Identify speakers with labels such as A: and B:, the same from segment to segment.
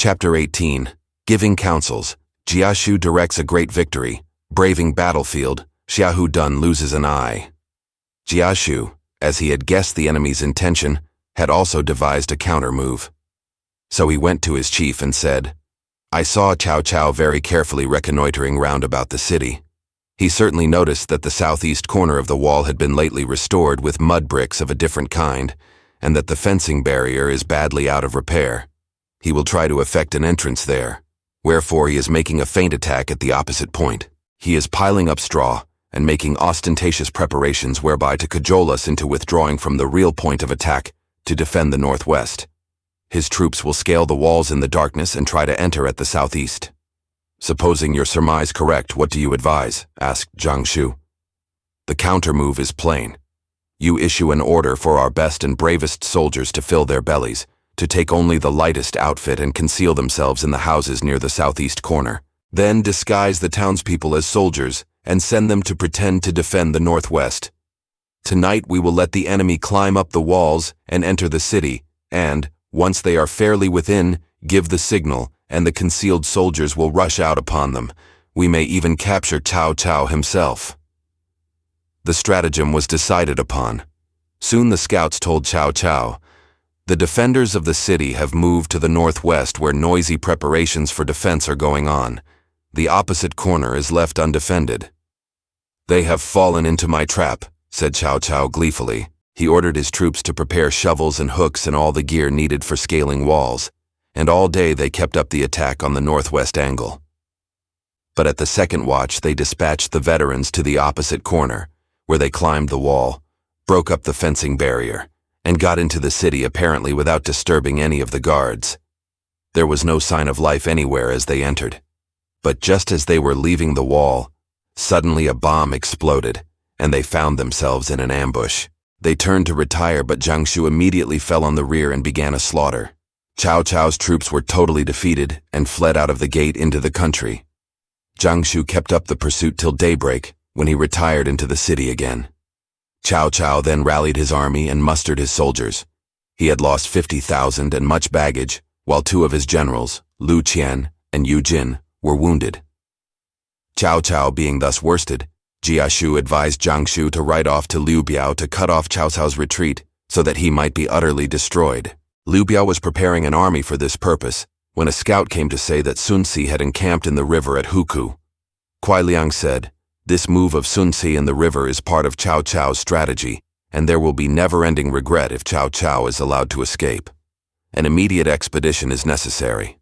A: Chapter 18. Giving Counsels. Xiahou directs a great victory. Braving battlefield. Xiahou Dun loses an eye. Xiahou, as he had guessed the enemy's intention, had also devised a counter-move. So he went to his chief and said, "I saw Cao Cao very carefully reconnoitering round about the city. He certainly noticed that the southeast corner of the wall had been lately restored with mud bricks of a different kind, and that the fencing barrier is badly out of repair. He will try to effect an entrance there. Wherefore he is making a feint attack at the opposite point. He is piling up straw and making ostentatious preparations whereby to cajole us into withdrawing from the real point of attack to defend the northwest. His troops will scale the walls in the darkness and try to enter at the southeast." "Supposing your surmise correct, what do you advise?" asked Zhang Shu. "The counter-move is plain. You issue an order for our best and bravest soldiers to fill their bellies, to take only the lightest outfit and conceal themselves in the houses near the southeast corner. Then disguise the townspeople as soldiers and send them to pretend to defend the northwest. Tonight we will let the enemy climb up the walls and enter the city, and, once they are fairly within, give the signal, and the concealed soldiers will rush out upon them. We may even capture Cao Cao himself." The stratagem was decided upon. Soon the scouts told Cao Cao, "The defenders of the city have moved to the northwest where noisy preparations for defense are going on. The opposite corner is left undefended." "They have fallen into my trap," said Cao Cao gleefully. He ordered his troops to prepare shovels and hooks and all the gear needed for scaling walls, and all day they kept up the attack on the northwest angle. But at the second watch they dispatched the veterans to the opposite corner, where they climbed the wall, broke up the fencing barrier, and got into the city apparently without disturbing any of the guards. There was no sign of life anywhere as they entered. But just as they were leaving the wall, suddenly a bomb exploded, and they found themselves in an ambush. They turned to retire, but Zhang Shu immediately fell on the rear and began a slaughter. Cao Cao's troops were totally defeated and fled out of the gate into the country. Zhang Shu kept up the pursuit till daybreak, when he retired into the city again. Cao Cao then rallied his army and mustered his soldiers. He had lost 50,000 and much baggage, while two of his generals, Lu Qian and Yu Jin, were wounded. Cao Cao being thus worsted, Xiahou advised Zhang Shu to ride off to Liu Bei to cut off Cao Cao's retreat so that he might be utterly destroyed. Liu Bei was preparing an army for this purpose when a scout came to say that Sun Quan had encamped in the river at Huku. Kuai Liang said, "This move of Sun Quan in the river is part of Cao Cao's strategy, and there will be never-ending regret if Cao Cao is allowed to escape. An immediate expedition is necessary."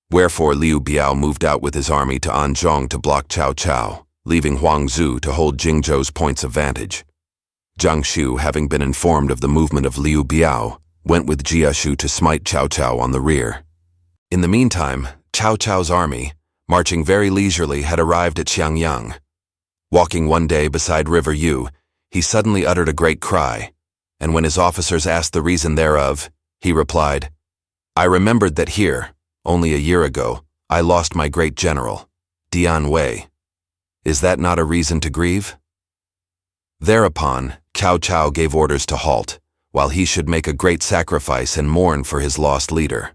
A: Wherefore Liu Bei moved out with his army to Anzhong to block Cao Cao, leaving Huang Zu to hold Jingzhou's points of vantage. Zhang Shu, having been informed of the movement of Liu Bei, went with Xiahou to smite Cao Cao on the rear. In the meantime, Cao Cao's army, marching very leisurely, had arrived at Xiangyang. Walking one day beside River Yu, he suddenly uttered a great cry, and when his officers asked the reason thereof, he replied, "I remembered that here, only a year ago, I lost my great general, Dian Wei. Is that not a reason to grieve?" Thereupon, Cao Cao gave orders to halt, while he should make a great sacrifice and mourn for his lost leader.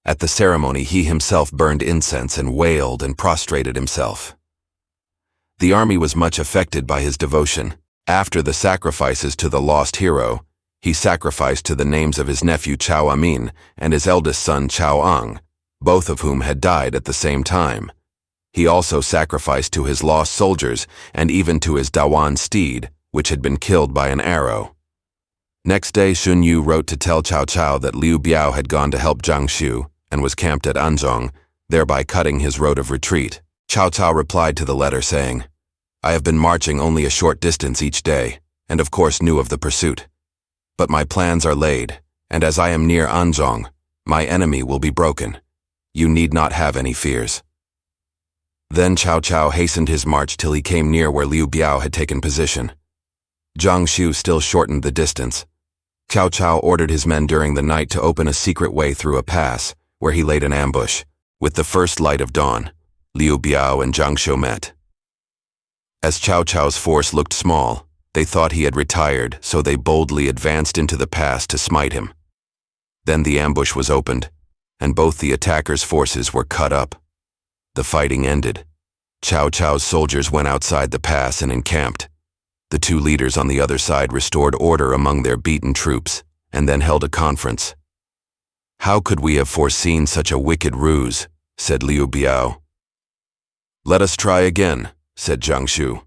A: At the ceremony he himself burned incense and wailed and prostrated himself. The army was much affected by his devotion. After the sacrifices to the lost hero, he sacrificed to the names of his nephew Cao Amin and his eldest son Cao Ang, both of whom had died at the same time. He also sacrificed to his lost soldiers and even to his Dawan steed, which had been killed by an arrow. Next day Xun Yu wrote to tell Cao Cao that Liu Bei had gone to help Zhang Shu and was camped at Anzhong, thereby cutting his road of retreat. Cao Cao replied to the letter saying, "I have been marching only a short distance each day, and of course knew of the pursuit. But my plans are laid, and as I am near Anzhong, my enemy will be broken. You need not have any fears." Then Cao Cao hastened his march till he came near where Liu Bei had taken position. Zhang Shu still shortened the distance. Cao Cao ordered his men during the night to open a secret way through a pass, where he laid an ambush. With the first light of dawn, Liu Bei and Zhang Shu met. As Cao Cao's force looked small, they thought he had retired, so they boldly advanced into the pass to smite him. Then the ambush was opened, and both the attackers' forces were cut up. The fighting ended. Cao Cao's soldiers went outside the pass and encamped. The two leaders on the other side restored order among their beaten troops, and then held a conference. "How could we have foreseen such a wicked ruse?" said Liu Bei. "Let us try again," said Zhang Shu.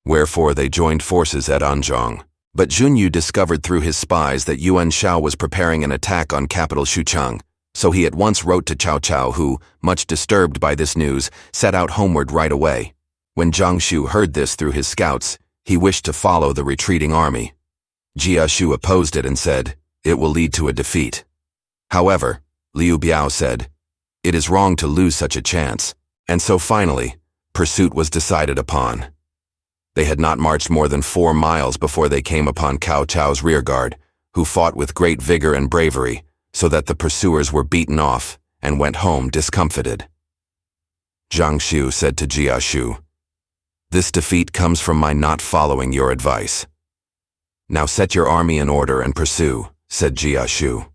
A: Wherefore they joined forces at Anzhong. But Guan Yu discovered through his spies that Yuan Shao was preparing an attack on capital Xuchang, so he at once wrote to Cao Cao who, much disturbed by this news, set out homeward right away. When Zhang Shu heard this through his scouts, he wished to follow the retreating army. Xiahou opposed it and said, "It will lead to a defeat." However, Liu Bei said, "It is wrong to lose such a chance," and so finally, pursuit was decided upon. They had not marched more than 4 miles before they came upon Cao Cao's rearguard, who fought with great vigor and bravery, so that the pursuers were beaten off and went home discomfited. Zhang Shu said to Xiahou, "This defeat comes from my not following your advice." "Now set your army in order and pursue," said Xiahou.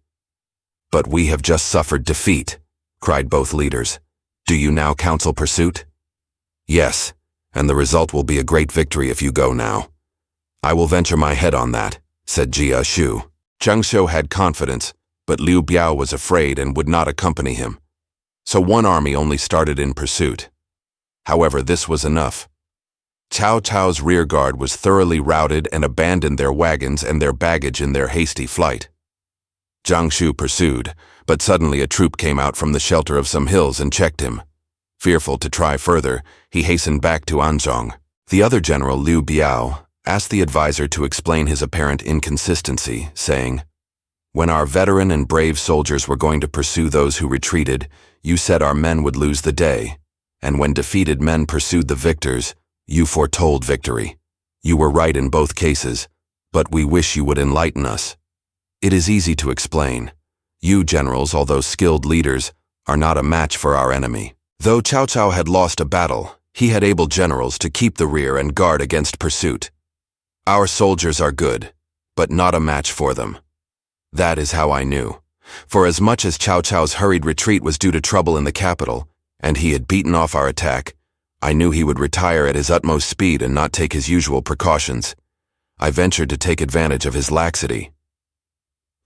A: "But we have just suffered defeat," cried both leaders. "Do you now counsel pursuit?" "Yes, and the result will be a great victory if you go now." "I will venture my head on that," said Xiahou. Zhang Shu had confidence, but Liu Bei was afraid and would not accompany him. So one army only started in pursuit. However, this was enough. Cao Cao's rearguard was thoroughly routed and abandoned their wagons and their baggage in their hasty flight. Zhang Shu pursued, but suddenly a troop came out from the shelter of some hills and checked him. Fearful to try further, he hastened back to Anzhong. The other general, Liu Bei, asked the advisor to explain his apparent inconsistency, saying, "When our veteran and brave soldiers were going to pursue those who retreated, you said our men would lose the day, and when defeated men pursued the victors, you foretold victory. You were right in both cases, but we wish you would enlighten us. It is easy to explain. You generals, although skilled leaders, are not a match for our enemy." Though Cao Cao had lost a battle, he had able generals to keep the rear and guard against pursuit. "Our soldiers are good, but not a match for them." That is how I knew. For as much as Cao Cao's hurried retreat was due to trouble in the capital, and he had beaten off our attack, I knew he would retire at his utmost speed and not take his usual precautions. I ventured to take advantage of his laxity.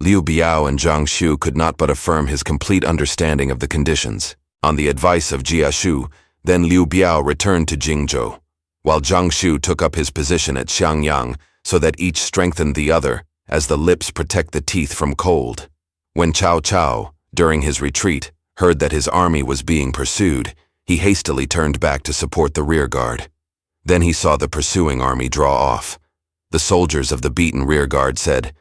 A: Liu Bei and Zhang Shu could not but affirm his complete understanding of the conditions. On the advice of Xiahou, then Liu Bei returned to Jingzhou, while Zhang Shu took up his position at Xiangyang so that each strengthened the other, as the lips protect the teeth from cold. When Cao Cao, during his retreat, heard that his army was being pursued, he hastily turned back to support the rearguard. Then he saw the pursuing army draw off. The soldiers of the beaten rearguard said,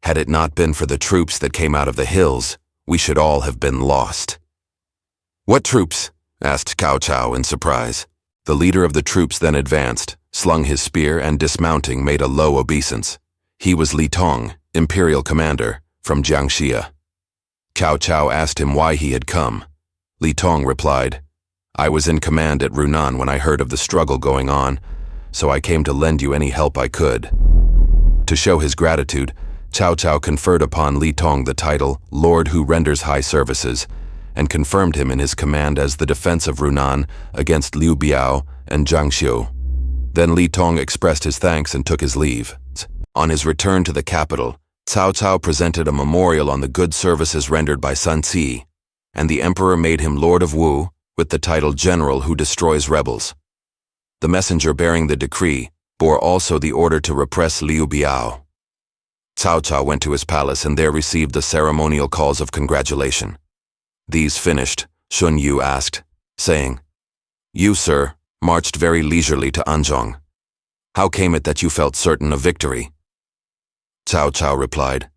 A: "Had it not been for the troops that came out of the hills, we should all have been lost." "What troops?" asked Cao Cao in surprise. The leader of the troops then advanced, slung his spear, and dismounting made a low obeisance. He was Li Tong, imperial commander, from Jiangxia. Cao Cao asked him why he had come. Li Tong replied, "I was in command at Runan when I heard of the struggle going on, so I came to lend you any help I could." To show his gratitude, Cao Cao conferred upon Li Tong the title Lord who renders high services, and confirmed him in his command as the defense of Runan against Liu Bei and Zhang Shu. Then Li Tong expressed his thanks and took his leave. On his return to the capital, Cao Cao presented a memorial on the good services rendered by Sun Quan, and the emperor made him Lord of Wu with the title General who destroys rebels. The messenger bearing the decree bore also the order to repress Liu Bei. Cao Cao went to his palace and there received the ceremonial calls of congratulation. These finished, Guan Yu asked, saying, "You, sir, marched very leisurely to Anzhong. How came it that you felt certain of victory?" Cao Cao replied,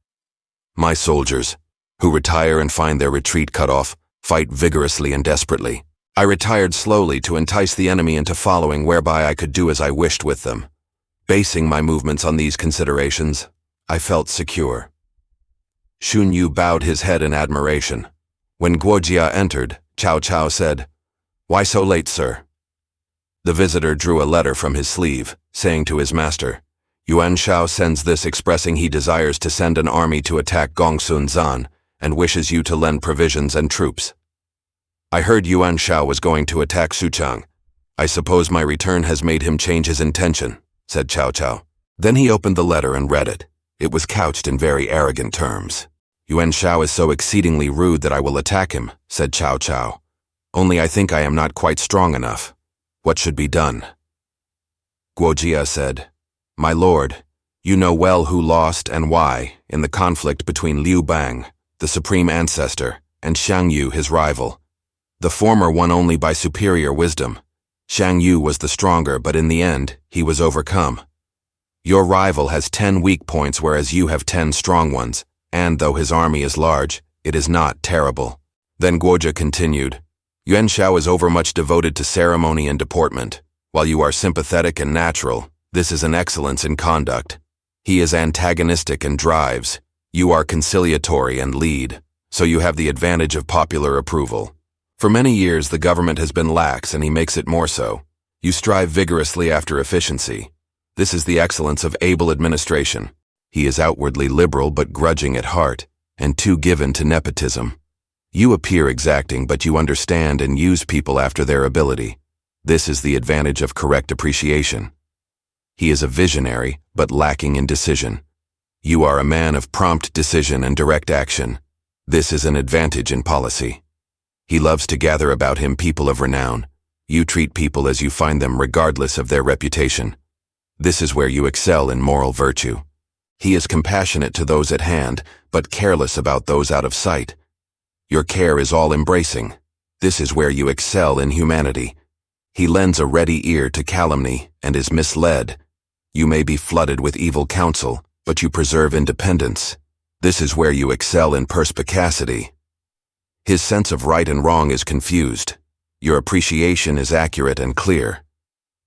A: "My soldiers, who retire and find their retreat cut off, fight vigorously and desperately. I retired slowly to entice the enemy into following, whereby I could do as I wished with them. Basing my movements on these considerations, I felt secure." Guan Yu bowed his head in admiration. When Guojia entered, Cao Cao said, "Why so late, sir?" The visitor drew a letter from his sleeve, saying to his master, "Yuan Shao sends this expressing he desires to send an army to attack Gongsun Zan, and wishes you to lend provisions and troops. I heard Yuan Shao was going to attack Xuchang. I suppose my return has made him change his intention, said Cao Cao. Then he opened the letter and read it. It was couched in very arrogant terms. Yuan Shao is so exceedingly rude that I will attack him, said Cao Cao. Only I think I am not quite strong enough. What should be done? Guojia said, My lord, you know well who lost and why in the conflict between Liu Bei, the supreme ancestor, and Xiang Yu, his rival. The former won only by superior wisdom. Xiang Yu was the stronger, but in the end, he was overcome. Your rival has 10 weak points, whereas you have 10 strong ones, and though his army is large, it is not terrible. Then Guojia continued, Yuan Shao is overmuch devoted to ceremony and deportment. While you are sympathetic and natural, this is an excellence in conduct. He is antagonistic and drives. You are conciliatory and lead, so you have the advantage of popular approval. For many years, the government has been lax, and he makes it more so. You strive vigorously after efficiency. This is the excellence of able administration. He is outwardly liberal but grudging at heart, and too given to nepotism. You appear exacting, but you understand and use people after their ability. This is the advantage of correct appreciation. He is a visionary, but lacking in decision. You are a man of prompt decision and direct action. This is an advantage in policy. He loves to gather about him people of renown. You treat people as you find them regardless of their reputation. This is where you excel in moral virtue. He is compassionate to those at hand, but careless about those out of sight. Your care is all-embracing. This is where you excel in humanity. He lends a ready ear to calumny and is misled. You may be flooded with evil counsel, but you preserve independence. This is where you excel in perspicacity. His sense of right and wrong is confused. Your appreciation is accurate and clear.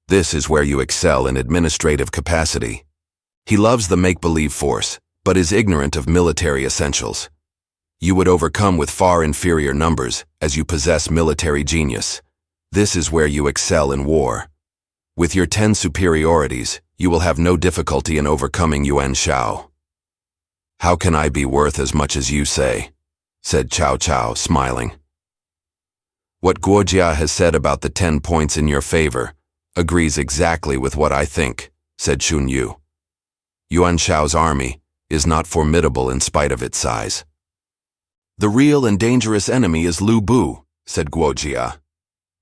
A: This is where you excel in administrative capacity. He loves the make-believe force, but is ignorant of military essentials. You would overcome with far inferior numbers, as you possess military genius. This is where you excel in war. With your 10 superiorities, you will have no difficulty in overcoming Yuan Shao. How can I be worth as much as you say? Said Cao Cao, smiling. What Guojia has said about the 10 points in your favor agrees exactly with what I think, said Xun Yu. Yuan Shao's army is not formidable in spite of its size. The real and dangerous enemy is Liu Bei, said Guojia.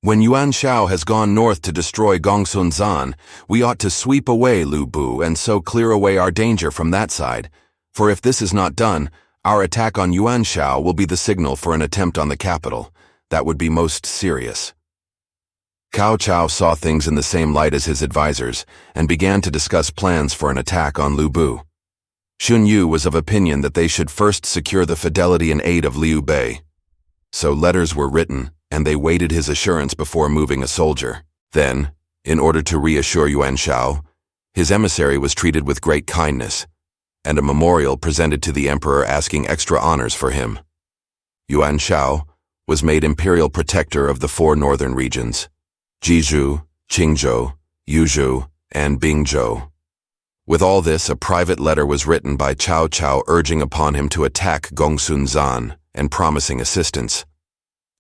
A: When Yuan Shao has gone north to destroy Gongsun Zan, we ought to sweep away Liu Bei and so clear away our danger from that side, for if this is not done, our attack on Yuan Shao will be the signal for an attempt on the capital. That would be most serious. Cao Cao saw things in the same light as his advisors and began to discuss plans for an attack on Liu Bei. Xun Yu was of opinion that they should first secure the fidelity and aid of Liu Bei. So letters were written, and they waited his assurance before moving a soldier. Then, in order to reassure Yuan Shao, his emissary was treated with great kindness, and a memorial presented to the emperor asking extra honors for him. Yuan Shao was made imperial protector of the 4 northern regions, Jizhou, Qingzhou, Yuzhou, and Bingzhou. With all this, a private letter was written by Cao Cao urging upon him to attack Gongsun Zan and promising assistance.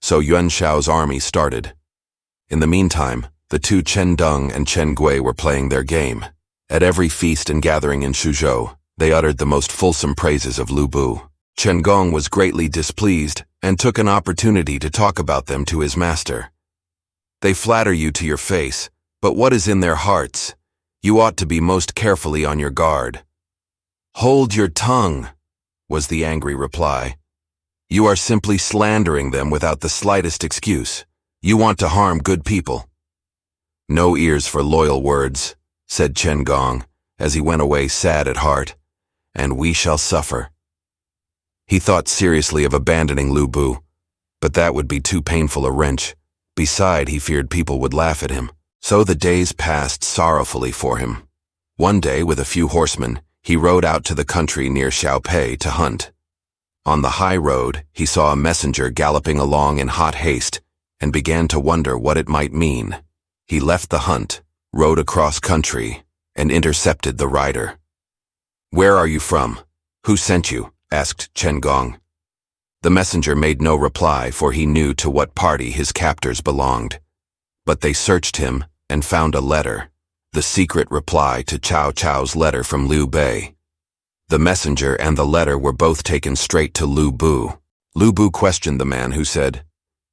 A: So Yuan Shao's army started. In the meantime, the 2 Chen Deng and Chen Gui were playing their game. At every feast and gathering in Suzhou, they uttered the most fulsome praises of Liu Bei. Chen Gong was greatly displeased and took an opportunity to talk about them to his master. They flatter you to your face, but what is in their hearts? You ought to be most carefully on your guard. Hold your tongue, was the angry reply. You are simply slandering them without the slightest excuse. You want to harm good people. No ears for loyal words, said Chen Gong, as he went away sad at heart, and we shall suffer. He thought seriously of abandoning Liu Bei, but that would be too painful a wrench. Beside, he feared people would laugh at him. So the days passed sorrowfully for him. One day, with a few horsemen, he rode out to the country near Xiaopei to hunt. On the high road, he saw a messenger galloping along in hot haste and began to wonder what it might mean. He left the hunt, rode across country, and intercepted the rider. "Where are you from? Who sent you?" asked Chen Gong. The messenger made no reply, for he knew to what party his captors belonged. But they searched him and found a letter, the secret reply to Cao Cao's letter from Liu Bei. The messenger and the letter were both taken straight to Liu Bu. Liu Bu questioned the man, who said,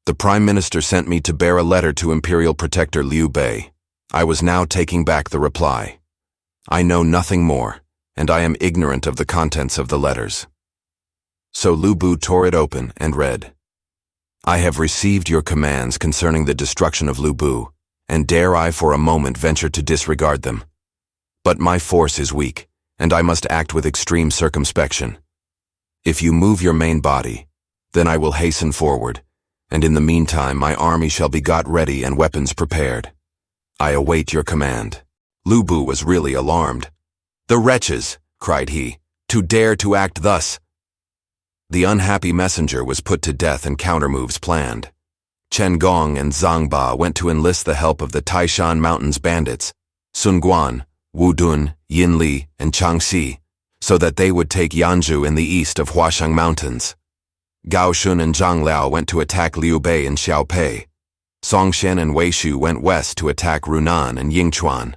A: "The Prime Minister sent me to bear a letter to Imperial Protector Liu Bei. I was now taking back the reply. I know nothing more, and I am ignorant of the contents of the letters." So Liu Bu tore it open and read, "I have received your commands concerning the destruction of Liu Bu, and dare I for a moment venture to disregard them? But my force is weak, and I must act with extreme circumspection. If you move your main body, then I will hasten forward, and in the meantime my army shall be got ready and weapons prepared. I await your command." Liu Bu was really alarmed. "The wretches," cried he, "to dare to act thus!" The unhappy messenger was put to death and countermoves planned. Chen Gong and Zhang Ba went to enlist the help of the Taishan Mountains bandits, Sun Quan, Wu Dun, Yin Li, and Chang Xi, so that they would take Yanzhou in the east of Huashang Mountains. Gao Shun and Zhang Liao went to attack Liu Bei and Xiaopei. Song Shen and Wei Shu went west to attack Runan and Yingchuan.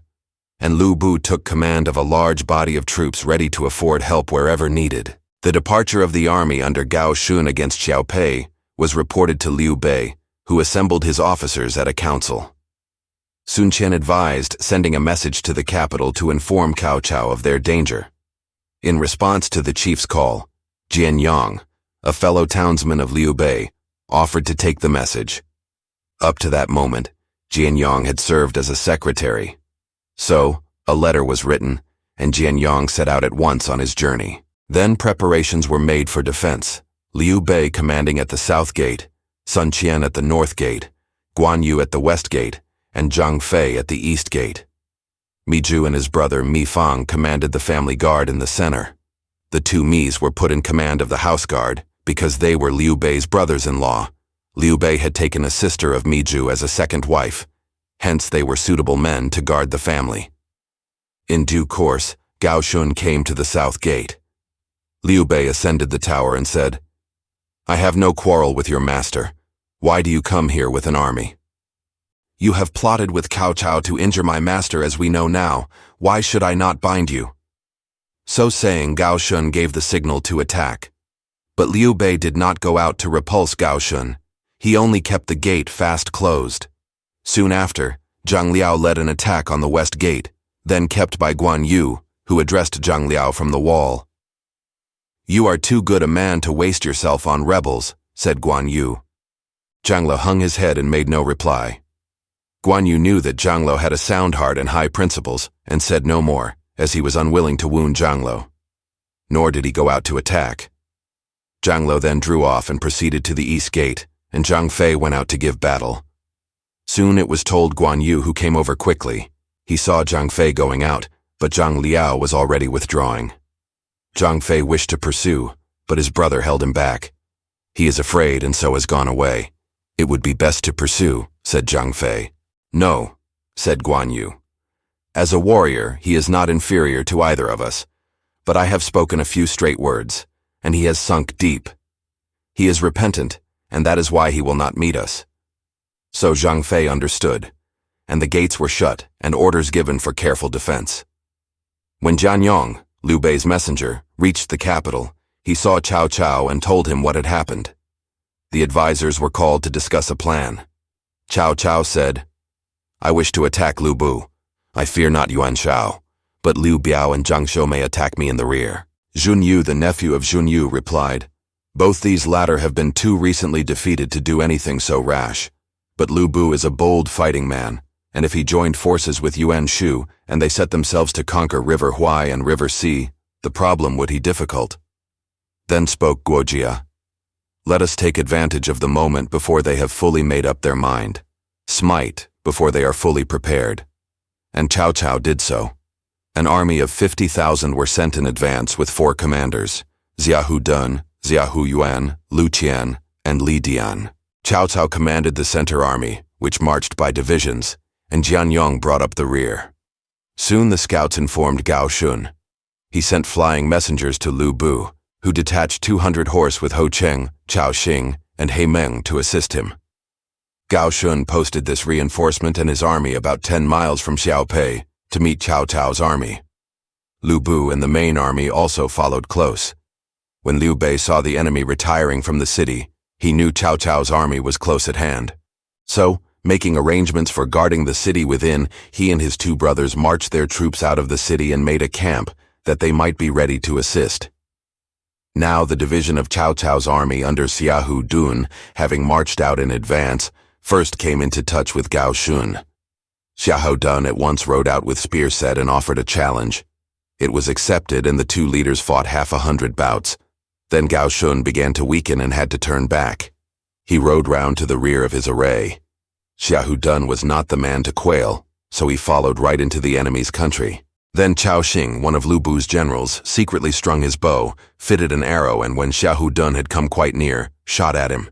A: And Liu Bu took command of a large body of troops ready to afford help wherever needed. The departure of the army under Gao Shun against Xiaopei was reported to Liu Bei, who assembled his officers at a council. Sun Chen advised sending a message to the capital to inform Cao Cao of their danger. In response to the chief's call, Jian Yang, a fellow townsman of Liu Bei, offered to take the message. Up to that moment, Jian Yang had served as a secretary. So, a letter was written, and Jian Yang set out at once on his journey. Then preparations were made for defense, Liu Bei commanding at the south gate, Sun Qian at the north gate, Guan Yu at the west gate, and Zhang Fei at the east gate. Mi Zhu and his brother Mi Fang commanded the family guard in the center. The two Mis were put in command of the house guard because they were Liu Bei's brothers-in-law. Liu Bei had taken a sister of Mi Zhu as a second wife, hence they were suitable men to guard the family. In due course, Gao Shun came to the south gate. Liu Bei ascended the tower and said, "I have no quarrel with your master. Why do you come here with an army? You have plotted with Cao Cao to injure my master, as we know now. Why should I not bind you?" So saying, Gao Shun gave the signal to attack. But Liu Bei did not go out to repulse Gao Shun. He only kept the gate fast closed. Soon after, Zhang Liao led an attack on the west gate, then kept by Guan Yu, who addressed Zhang Liao from the wall. "You are too good a man to waste yourself on rebels," said Guan Yu. Zhang Liao hung his head and made no reply. Guan Yu knew that Zhang Liao had a sound heart and high principles, and said no more, as he was unwilling to wound Zhang Liao. Nor did he go out to attack. Zhang Liao then drew off and proceeded to the east gate, and Zhang Fei went out to give battle. Soon it was told Guan Yu, who came over quickly. He saw Zhang Fei going out, but Zhang Liao was already withdrawing. Zhang Fei wished to pursue, but his brother held him back. "He is afraid and so has gone away. It would be best to pursue," said Zhang Fei. "No," said Guan Yu. "As a warrior, he is not inferior to either of us, but I have spoken a few straight words, and he has sunk deep. He is repentant, and that is why he will not meet us." So Zhang Fei understood, and the gates were shut and orders given for careful defense. When Jian Yang, Liu Bei's messenger, reached the capital, he saw Cao Cao and told him what had happened. The advisors were called to discuss a plan. Cao Cao said, "I wish to attack Liu Bu. I fear not Yuan Shao, but Liu Biao and Zhang Shou may attack me in the rear." Zhun Yu, the nephew of Zhun Yu, replied, "Both these latter have been too recently defeated to do anything so rash. But Liu Bu is a bold fighting man, and if he joined forces with Yuan Shu and they set themselves to conquer River Huai and River Si, the problem would be difficult." Then spoke Guojia, "Let us take advantage of the moment before they have fully made up their mind. Smite before they are fully prepared." And Cao Cao did so. An army of 50,000 were sent in advance with 4 commanders, Xiahou Dun, Xiahou Yuan, Lu Qian, and Li Dian. Cao Cao commanded the center army, which marched by divisions, and Jian Yang brought up the rear. Soon the scouts informed Gao Shun. He sent flying messengers to Liu Bu, who detached 200 horse with Ho Cheng, Cao Xing, and He Meng to assist him. Gao Shun posted this reinforcement and his army about 10 miles from Xiaopei to meet Cao Cao's army. Liu Bu and the main army also followed close. When Liu Bei saw the enemy retiring from the city, he knew Cao Cao's army was close at hand. So, making arrangements for guarding the city within, he and his two brothers marched their troops out of the city and made a camp that they might be ready to assist. Now the division of Cao Cao's army under Xiahou Dun, having marched out in advance, first came into touch with Gao Shun. Xiahou Dun at once rode out with spear set and offered a challenge. It was accepted and the two leaders fought 100 bouts. Then Gao Shun began to weaken and had to turn back. He rode round to the rear of his array. Xiahou Dun was not the man to quail, so he followed right into the enemy's country. Then Cao Xing, one of Liu Bu's generals, secretly strung his bow, fitted an arrow, and when Xiahou Dun had come quite near, shot at him.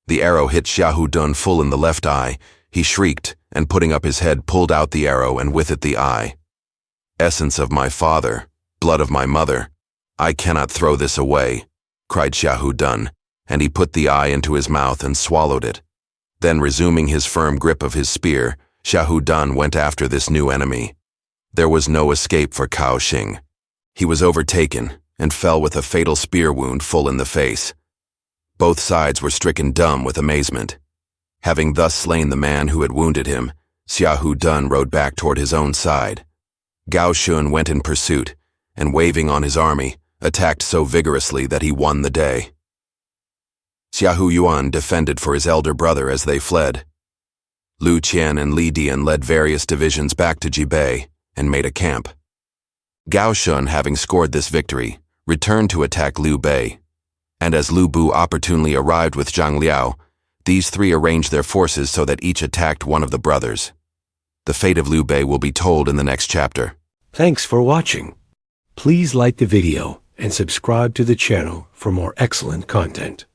A: The arrow hit Xiahou Dun full in the left eye. He shrieked, and putting up his head, pulled out the arrow, and with it the eye. "Essence of my father, blood of my mother, I cannot throw this away," cried Xiahou Dun, and he put the eye into his mouth and swallowed it. Then, resuming his firm grip of his spear, Xiahou Dun went after this new enemy. There was no escape for Cao Xing. He was overtaken and fell with a fatal spear wound full in the face. Both sides were stricken dumb with amazement. Having thus slain the man who had wounded him, Xiahou Dun rode back toward his own side. Gao Shun went in pursuit, and waving on his army, attacked so vigorously that he won the day. Xiahou Yuan defended for his elder brother as they fled. Lu Qian and Li Dian led various divisions back to Jibei and made a camp. Gao Shun, having scored this victory, returned to attack Liu Bei, and as Liu Bu opportunely arrived with Zhang Liao, these three arranged their forces so that each attacked one of the brothers. The fate of Liu Bei will be told in the next chapter.
B: Thanks for watching. Please like the video and subscribe to the channel for more excellent content.